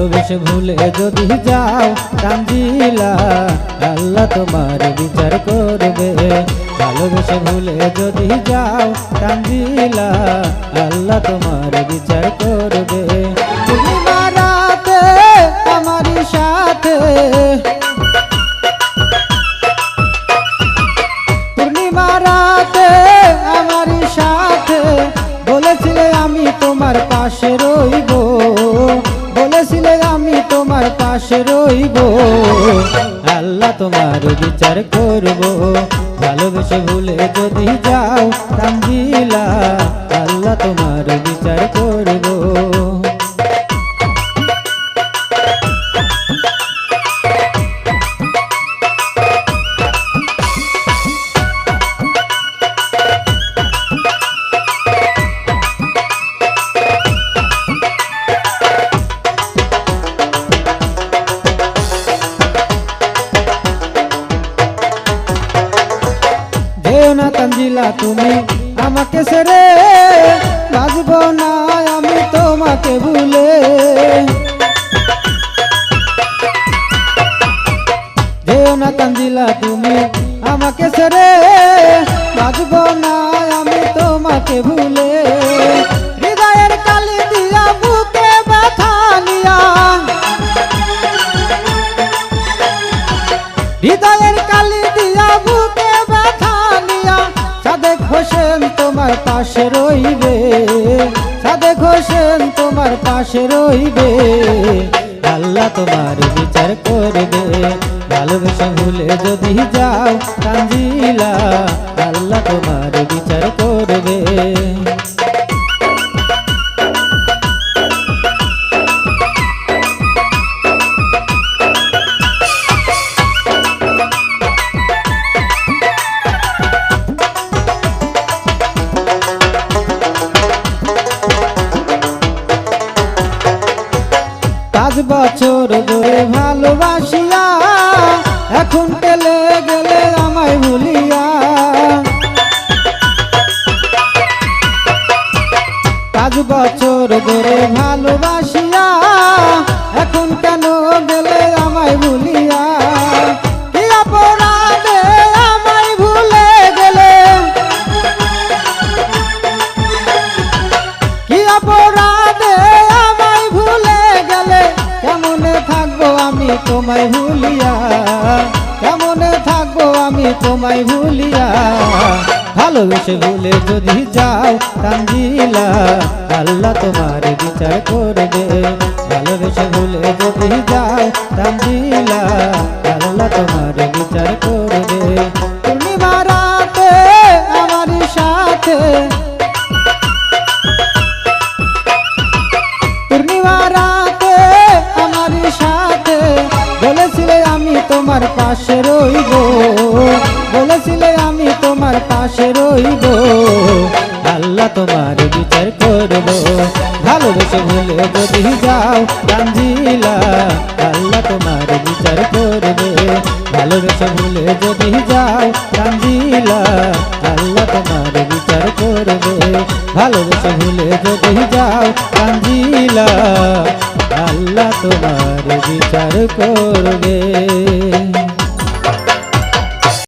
ভালোবেসে ভুলে যদি যাও তানজিলা আল্লাহ তোমার বিচার করবে। ভালোবেসে ভুলে যদি যাও তানজিলা আল্লাহ তোমার বিচার করবে। পূর্ণিমা রাতে আমারই সাথে, পূর্ণিমা রাতে আমারই সাথে বলেছিলে আমি তোমার পাশে রইব, বলেছিলে আমি তোমার পাশে রইব। আল্লাহ তোমার বিচার করব। ভালোবেসে ভুলে যদি যাও তানজিলা আল্লাহ তোমার বিচার করব। যেও না তানজিলা তুমি আমাকে ছেড়ে, বাঁচব না আমি তোমাকে ভুলে। যেও না তানজিলা তুমি আমাকে ছেড়ে, বাঁচব না আমি তোমাকে ভুলে। হৃদয়ের কালি দিয়া বুকে ব্যথা নিয়া, হৃদয়ের কালি দিয়া বুকে ব্যথা নিয়া সাদেক হোসেন তোমার পাশে রইবে, সাদেক হোসেন তোমার পাশে রইবে। আল্লাহ তোমার বিচার করবে। ভালোবেসে ভুলে যদি যাও তানজিলা আল্লাহ তোমার বিচার করবে। পাঁচ বছর ধরে ভালোবাসিয়া এখন পেলে গেলে আমায় ভুলিয়া। পাঁচ বছর ধরে ভালোবাসিয়া এখন কেন গেলে আমায় ভুলিয়া। কি অপরাধে আমায় ভুলে গেলে, কি অপরাধে আমায় ভুলে গেলে। কেমনে থাকবো আমি তোমায় ভুলিয়া, কেমনে থাকবো আমি তোমায় ভুলিয়া। ভালোবেসে ভুলে যদি যাও তানজিলা আল্লাহ তোমার বিচার করবে। ভালোবেসে ভুলে যদি যাও তানজিলা আল্লাহ তোমার বিচার করবে। পূর্ণিমা রাতে আমারই সাথে, পূর্ণিমা রাতে আমারই সাথে বলেছিলে আমি তোমার পাশে রইব, বলেছিলে আমি তোমার পাশে রইব। আল্লাহ তোমার বিচার করব। ভালোবেসে ভুলে যদি যাও তানজিলা আল্লাহ তোমার বিচার করবে। ভালোবেসে ভুলে যদি যাও তানজিলা আল্লাহ তোমার বিচার করবে। ভালোবেসে ভুলে যদি যাও তানজিলা আল্লাহ তোমার বিচার করবে।